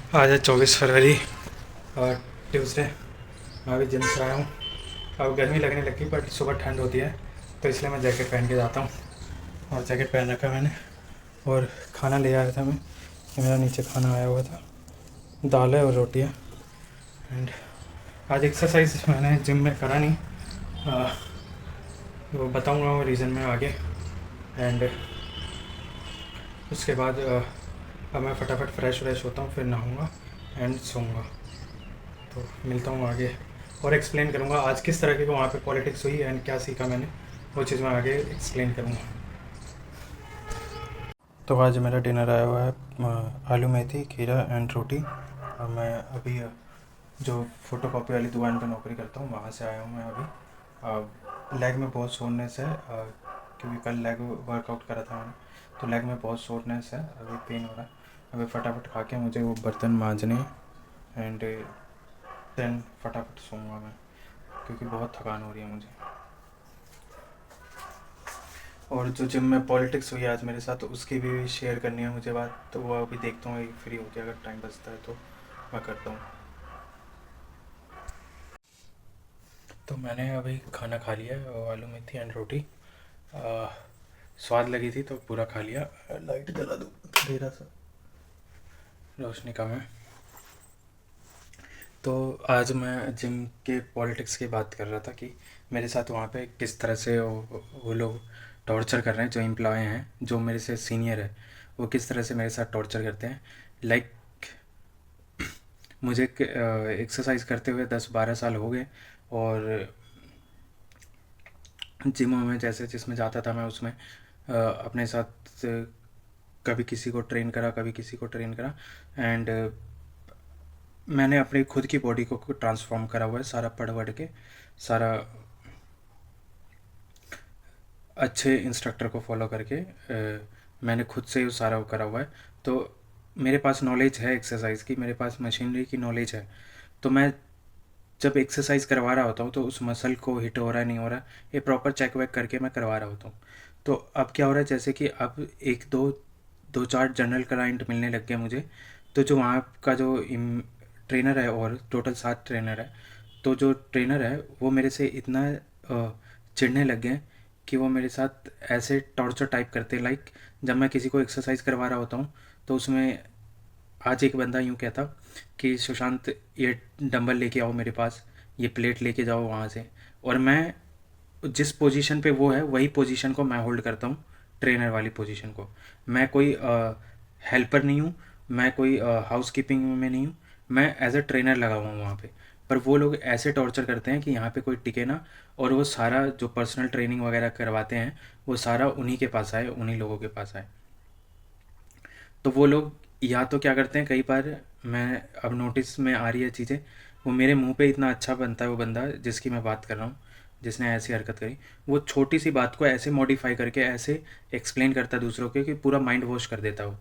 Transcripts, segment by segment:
आज है 24 फरवरी और ट्यूसडे। मैं अभी जिम से आया हूँ। अब गर्मी लगने लगी बट सुबह ठंड होती है तो इसलिए मैं जैकेट पहन के जाता हूँ और जैकेट पहन रखा मैंने। और खाना ले आया था मैं कि मेरा नीचे खाना आया हुआ था, दाल है और रोटी है। एंड आज एक्सरसाइज मैंने जिम में करा नहीं, आ, वो बताऊँगा वो रीज़न में आगे। एंड उसके बाद अब मैं फटाफट फ्रेश व्रेश होता हूँ, फिर नहाऊँगा एंड सोऊंगा। तो मिलता हूँ आगे और एक्सप्लेन करूँगा आज किस तरह की वहाँ पे पॉलिटिक्स हुई एंड क्या सीखा मैंने, वो चीज़ मैं आगे एक्सप्लेन करूँगा। तो आज मेरा डिनर आया हुआ है आलू मेथी खीरा एंड रोटी। और मैं अभी जो फ़ोटो कॉपी वाली दुकान पर नौकरी करता हूँ वहाँ से आया हूँ मैं अभी। लेग में बहुत सोरनेस है क्योंकि कल लेग वर्कआउट करा था मैंने, तो लेग में बहुत सोरनेस है, अभी पेन हो रहा है। अभी फटाफट खा के मुझे वो बर्तन मांजने एंड देन फटाफट सोऊंगा मैं, क्योंकि बहुत थकान हो रही है मुझे। और जो जिम में पॉलिटिक्स हुई आज मेरे साथ, तो उसकी भी शेयर करनी है मुझे बात, तो वो अभी देखता हूँ फ्री होकर अगर टाइम बचता है तो मैं करता हूँ। तो मैंने अभी खाना खा लिया है, आलू मेथी एंड रोटी। आ, स्वाद लगी थी तो पूरा खा लिया। लाइट जला दूँ, अंधेरा सा, रोशनी कम है। तो आज मैं जिम के पॉलिटिक्स की बात कर रहा था कि मेरे साथ वहाँ पे किस तरह से वो लोग टॉर्चर कर रहे हैं, जो एम्प्लॉय हैं, जो मेरे से सीनियर है, वो किस तरह से मेरे साथ टॉर्चर करते हैं। लाइक मुझे एक्सरसाइज करते हुए 10-12 साल हो गए। और जिम में जैसे जिसमें जाता था मैं उसमें अपने साथ कभी किसी को ट्रेन करा, कभी किसी को ट्रेन करा। एंड मैंने अपनी खुद की बॉडी को ट्रांसफॉर्म करा हुआ है, सारा पढ़ वढ़ के, सारा अच्छे इंस्ट्रक्टर को फॉलो करके मैंने खुद से ही सारा वो करा हुआ है। तो मेरे पास नॉलेज है एक्सरसाइज की, मेरे पास मशीनरी की नॉलेज है। तो मैं जब एक्सरसाइज करवा रहा होता हूँ तो उस मसल को हिट हो रहा है नहीं हो रहा, ये प्रॉपर चेक वेक करके मैं करवा रहा होता हूँ। तो अब क्या हो रहा है, जैसे कि अब एक दो दो चार जनरल क्लाइंट मिलने लग गए मुझे। तो जो वहाँ का जो ट्रेनर है, और टोटल 7 ट्रेनर है, तो जो ट्रेनर है वो मेरे से इतना चिढ़ने लग गए कि वो मेरे साथ ऐसे टॉर्चर टाइप करते हैं। लाइक जब मैं किसी को एक्सरसाइज करवा रहा होता हूँ तो उसमें आज एक बंदा यूँ कहता कि सुशांत ये डंबल लेके आओ मेरे पास, ये प्लेट लेके जाओ वहाँ से। और मैं जिस पोजीशन पे वो है वही पोजीशन को मैं होल्ड करता हूँ, ट्रेनर वाली पोजीशन को। मैं कोई हेल्पर नहीं हूँ, मैं कोई हाउस कीपिंग में नहीं हूँ, मैं एज अ ट्रेनर लगा हुआ हूँ वहाँ पे। पर वो लोग ऐसे टॉर्चर करते हैं कि यहाँ पे कोई टिके ना, और वो सारा जो पर्सनल ट्रेनिंग वगैरह करवाते हैं वो सारा उन्हीं के पास आए, उन्हीं लोगों के पास आए। तो वो लोग या तो क्या करते हैं, कई बार मैं अब नोटिस में आ रही है चीज़ें, वो मेरे मुंह पे इतना अच्छा बनता है वो बंदा जिसकी मैं बात कर रहा हूँ, जिसने ऐसी हरकत करी, वो छोटी सी बात को ऐसे मॉडिफाई करके ऐसे एक्सप्लेन करता है दूसरों के कि पूरा माइंड वॉश कर देता है वो।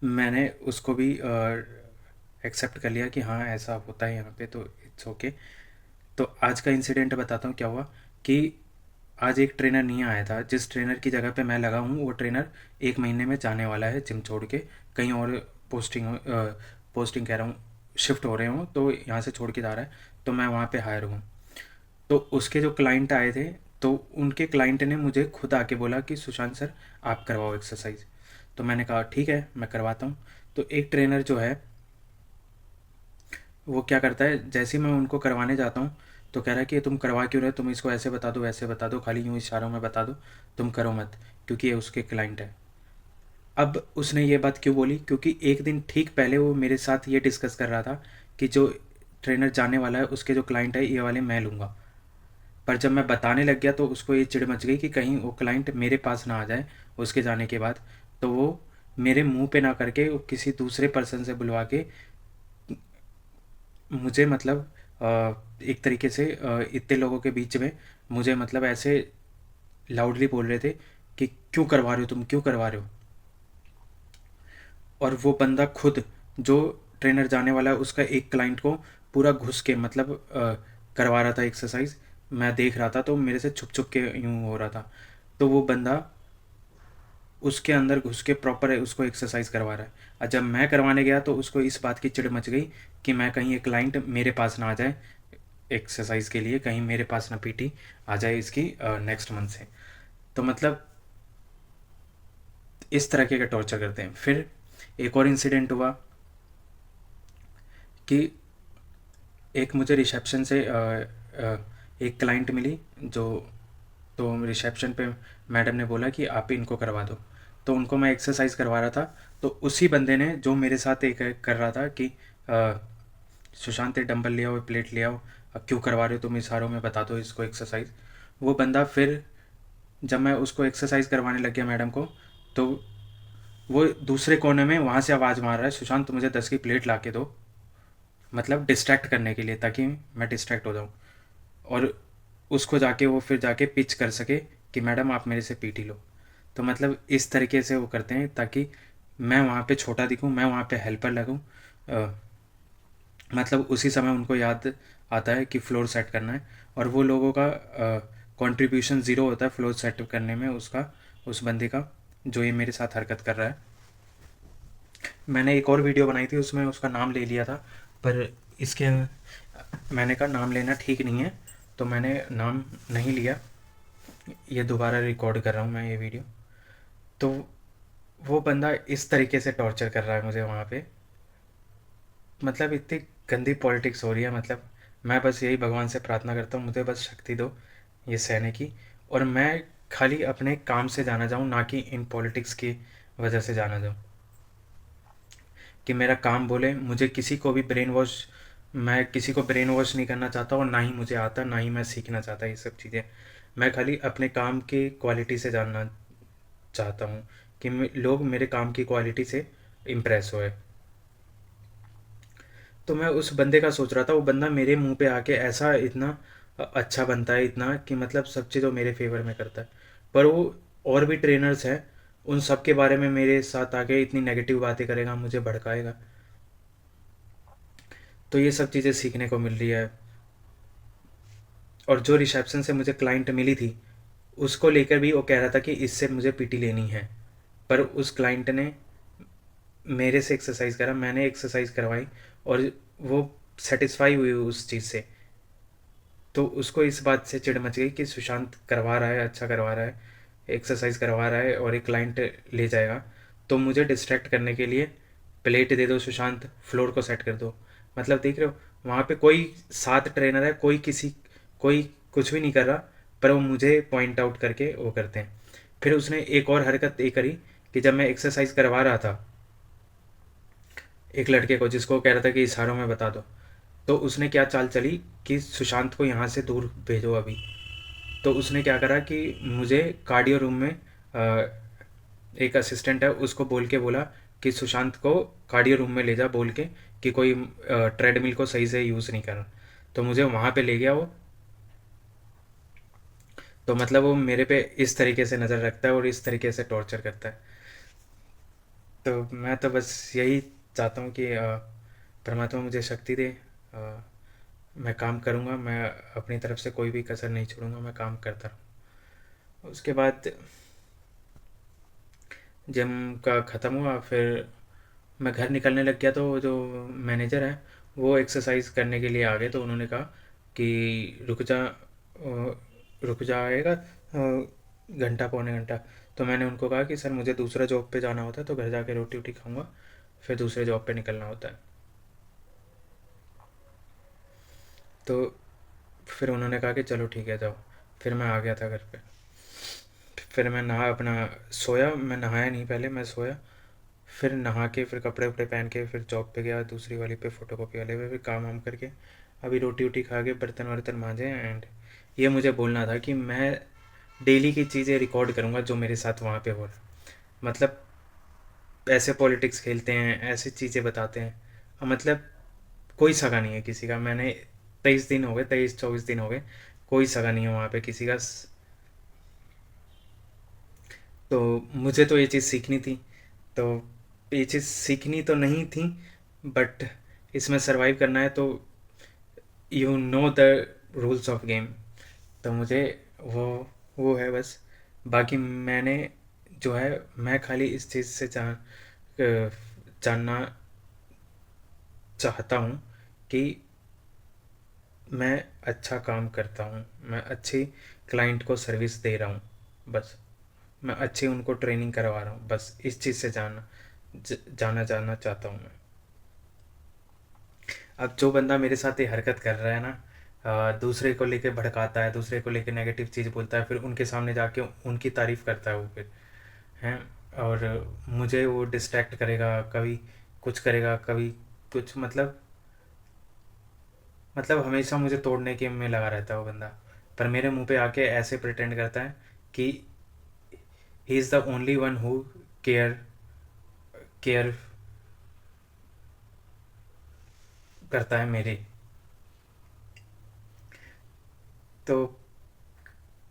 मैंने उसको भी एक्सेप्ट कर लिया कि हाँ ऐसा होता है यहाँ पे, तो इट्स ओके। तो आज का इंसिडेंट बताता हूँ क्या हुआ। कि आज एक ट्रेनर नहीं आया था, जिस ट्रेनर की जगह पे मैं लगा हूँ वो ट्रेनर 1 महीने में जाने वाला है जिम छोड़ के, कहीं और पोस्टिंग कह रहा हूँ, शिफ्ट हो रहे हों तो यहाँ से छोड़ के जा रहा है, तो मैं वहाँ पे हायर हूँ। तो उसके जो क्लाइंट आए थे, तो उनके क्लाइंट ने मुझे खुद आके बोला कि सुशांत सर आप करवाओ एक्सरसाइज। तो मैंने कहा ठीक है मैं करवाता हूँ। तो एक ट्रेनर जो है वो क्या करता है, जैसे ही मैं उनको करवाने जाता हूँ तो कह रहा है कि तुम करवा क्यों रहे हो, तुम इसको ऐसे बता दो वैसे बता दो, खाली यूँ इशारों में बता दो, तुम करो मत, क्योंकि ये उसके क्लाइंट है। अब उसने ये बात क्यों बोली, क्योंकि एक दिन ठीक पहले वो मेरे साथ ये डिस्कस कर रहा था कि जो ट्रेनर जाने वाला है उसके जो क्लाइंट है ये वाले मैं लूँगा। पर जब मैं बताने लग गया तो उसको ये चिढ़ मच गई कि कहीं वो क्लाइंट मेरे पास ना आ जाए उसके जाने के बाद। तो वो मेरे मुंह पे ना करके वो किसी दूसरे पर्सन से बुलवा के मुझे मतलब एक तरीके से इतने लोगों के बीच में मुझे मतलब ऐसे लाउडली बोल रहे थे कि क्यों करवा रहे हो, तुम क्यों करवा रहे हो। और वो बंदा खुद जो ट्रेनर जाने वाला है उसका एक क्लाइंट को पूरा घुस के मतलब करवा रहा था एक्सरसाइज, मैं देख रहा था तो मेरे से छुप छुप के यूँ हो रहा था। तो वो बंदा उसके अंदर घुस के प्रॉपर उसको एक्सरसाइज करवा रहा है। और जब मैं करवाने गया तो उसको इस बात की चिढ़ मच गई कि मैं कहीं एक क्लाइंट मेरे पास ना आ जाए एक्सरसाइज के लिए, कहीं मेरे पास ना पीटी आ जाए इसकी नेक्स्ट मंथ से। तो मतलब इस तरह के टॉर्चर करते हैं। फिर एक और इंसिडेंट हुआ कि एक मुझे रिसेप्शन से एक क्लाइंट मिली, जो तो रिसेप्शन पे मैडम ने बोला कि आप इनको करवा दो। तो उनको मैं एक्सरसाइज करवा रहा था, तो उसी बंदे ने जो मेरे साथ एक कर रहा था कि सुशांत ये डंबल ले आओ, प्लेट ले आओ, क्यों करवा रहे हो तुम इशारों में, बता दो इसको एक्सरसाइज। वो बंदा फिर जब मैं उसको एक्सरसाइज करवाने लग गया मैडम को, तो वो दूसरे कोने में वहाँ से आवाज़ मार रहा है, सुशांत मुझे 10 की प्लेट ला के दो, मतलब डिस्ट्रैक्ट करने के लिए, ताकि मैं डिस्ट्रैक्ट हो जाऊँ। और उसको जाके वो फिर जाके पिच कर सके कि मैडम आप मेरे से पीटी लो। तो मतलब इस तरीके से वो करते हैं ताकि मैं वहाँ पे छोटा दिखूँ, मैं वहाँ पे हेल्पर लगूँ। मतलब उसी समय उनको याद आता है कि फ्लोर सेट करना है, और वो लोगों का कंट्रीब्यूशन ज़ीरो होता है फ्लोर सेट करने में, उसका, उस बंदे का जो ये मेरे साथ हरकत कर रहा है। मैंने एक और वीडियो बनाई थी, उसमें उसका नाम ले लिया था, पर इसके मैंने कहा नाम लेना ठीक नहीं है, तो मैंने नाम नहीं लिया। ये दोबारा रिकॉर्ड कर रहा हूँ मैं ये वीडियो। तो वो बंदा इस तरीके से टॉर्चर कर रहा है मुझे वहाँ पे, मतलब इतनी गंदी पॉलिटिक्स हो रही है। मतलब मैं बस यही भगवान से प्रार्थना करता हूँ, मुझे बस शक्ति दो ये सहने की, और मैं खाली अपने काम से जाना जाऊँ, ना कि इन पॉलिटिक्स की वजह से जाना जाऊँ। कि मेरा काम बोले, मुझे किसी को भी ब्रेन वॉश, मैं किसी को ब्रेन वॉश नहीं करना चाहता, और ना ही मुझे आता, ना ही मैं सीखना चाहता ये सब चीज़ें। मैं खाली अपने काम की क्वालिटी से जानना चाहता हूँ कि लोग मेरे काम की क्वालिटी से इम्प्रेस होए। तो मैं उस बंदे का सोच रहा था, वो बंदा मेरे मुंह पे आके ऐसा इतना अच्छा बनता है, इतना कि मतलब सब चीज़ वो मेरे फेवर में करता है। पर वो और भी ट्रेनर्स हैं, उन सब के बारे में मेरे साथ आके इतनी नेगेटिव बातें करेगा, मुझे भड़काएगा। तो ये सब चीज़ें सीखने को मिल रही है। और जो रिसेप्शन से मुझे क्लाइंट मिली थी, उसको लेकर भी वो कह रहा था कि इससे मुझे पीटी लेनी है। पर उस क्लाइंट ने मेरे से एक्सरसाइज करा, मैंने एक्सरसाइज करवाई, और वो सेटिस्फाई हुई उस चीज़ से। तो उसको इस बात से चिढ़ मच गई कि सुशांत करवा रहा है, अच्छा करवा रहा है, एक्सरसाइज करवा रहा है, और एक क्लाइंट ले जाएगा, तो मुझे डिस्ट्रैक्ट करने के लिए प्लेट दे दो सुशांत, फ्लोर को सेट कर दो। मतलब देख रहे हो, वहाँ पे कोई 7 ट्रेनर है, कोई कुछ भी नहीं कर रहा, पर वो मुझे पॉइंट आउट करके वो करते हैं। फिर उसने एक और हरकत ये करी कि जब मैं एक्सरसाइज करवा रहा था एक लड़के को, जिसको कह रहा था कि इशारों में बता दो, तो उसने क्या चाल चली कि सुशांत को यहाँ से दूर भेजो अभी। तो उसने क्या करा कि मुझे कार्डियो रूम में एक असिस्टेंट है, उसको बोल के बोला कि सुशांत को कार्डियो रूम में ले जा, बोल के कि कोई ट्रेडमिल को सही से यूज़ नहीं कर रहा। तो मुझे वहाँ पे ले गया वो। तो मतलब वो मेरे पे इस तरीके से नज़र रखता है और इस तरीके से टॉर्चर करता है। तो मैं तो बस यही चाहता हूँ कि परमात्मा मुझे शक्ति दे। अ, मैं काम करूँगा, मैं अपनी तरफ से कोई भी कसर नहीं छोड़ूंगा, मैं काम करता रहूँ। उसके बाद जिम का ख़त्म हुआ, फिर मैं घर निकलने लग गया, तो जो मैनेजर है वो एक्सरसाइज करने के लिए आ गए। तो उन्होंने कहा कि रुक जाएगा घंटा पौने घंटा। तो मैंने उनको कहा कि सर मुझे दूसरा जॉब पे जाना होता है, तो घर जाके रोटी वोटी खाऊंगा, फिर दूसरे जॉब पे निकलना होता है। तो फिर उन्होंने कहा कि चलो ठीक है जाओ। फिर मैं आ गया था घर पे। फिर मैं नहा अपना सोया, मैं नहाया नहीं, पहले मैं सोया। फिर नहा के फिर कपड़े वपड़े पहन के फिर जॉब पे गया, दूसरी वाली पे, फोटो कॉपी वाले पे, फिर काम वाम करके अभी रोटी वोटी खा के बर्तन वर्तन मांजे। एंड ये मुझे बोलना था कि मैं डेली की चीज़ें रिकॉर्ड करूँगा जो मेरे साथ वहाँ पे हो रहा है। मतलब ऐसे पॉलिटिक्स खेलते हैं, ऐसी चीज़ें बताते हैं, मतलब कोई सगा नहीं है किसी का। मैंने 23 दिन हो गए, 23-24 दिन हो गए, कोई सगा नहीं है वहाँ पे किसी का। तो मुझे तो ये चीज़ सीखनी थी। तो ये चीज़ सीखनी तो नहीं थी, बट इसमें सरवाइव करना है, तो you know the rules of game. तो मुझे वो वो है बस। बाकी मैंने जो है मैं खाली इस चीज़ से जानना चाहता हूँ कि मैं अच्छा काम करता हूँ, मैं अच्छी क्लाइंट को सर्विस दे रहा हूँ, बस मैं अच्छी उनको ट्रेनिंग करवा रहा हूँ, बस इस चीज़ से जानना चाहता हूँ मैं। अब जो बंदा मेरे साथ ये हरकत कर रहा है ना, दूसरे को लेके भड़काता है, दूसरे को लेके नेगेटिव चीज़ बोलता है, फिर उनके सामने जाके उनकी तारीफ़ करता है वो फिर, हैं, और मुझे वो डिस्ट्रैक्ट करेगा, कभी कुछ करेगा, कभी कुछ, मतलब हमेशा मुझे तोड़ने के में लगा रहता है वो बंदा। पर मेरे मुंह पे आके ऐसे प्रिटेंड करता है कि he is the only one who care care करता है मेरे। तो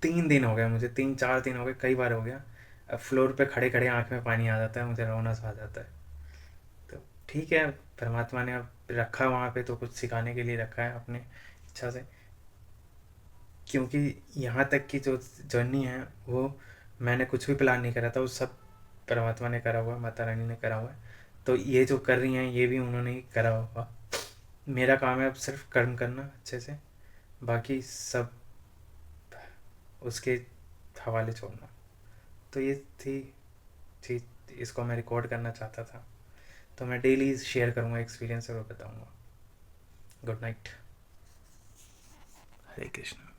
3 दिन हो गए मुझे, 3-4 दिन हो गए, कई बार हो गया। अब फ्लोर पे खड़े खड़े आँख में पानी आ जाता है, मुझे रोना सा आ जाता है। तो ठीक है, परमात्मा ने अब रखा वहाँ पे तो कुछ सिखाने के लिए रखा है अपने इच्छा से, क्योंकि यहाँ तक की जो जर्नी है वो मैंने कुछ भी प्लान नहीं करा था, वो सब परमात्मा ने करा हुआ है, माता रानी ने करा हुआ है। तो ये जो कर रही हैं ये भी उन्होंने ही करा हुआ। मेरा काम है अब सिर्फ कर्म करना अच्छे से, बाकी सब उसके हवाले छोड़ना। तो ये थी चीज़, इसको मैं रिकॉर्ड करना चाहता था। तो मैं डेली शेयर करूँगा एक्सपीरियंस और बताऊँगा। Good night. हरे कृष्ण।